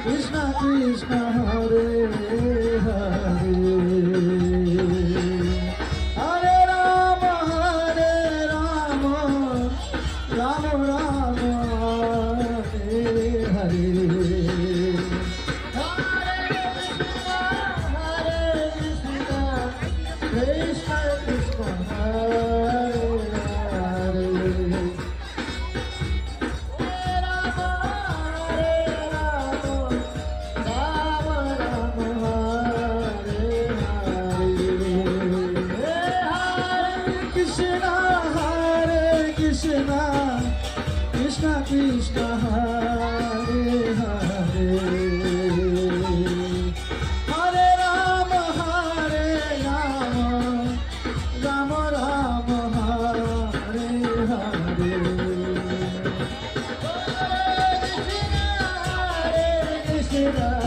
Krishna Krishna Hare Hare Hare Rama Rama Rama Hare Hare Krishna Krishna Hare Hare Krishna Krishna Hare Hare Hare Rama Rama Rama Hare Hare Hare Krishna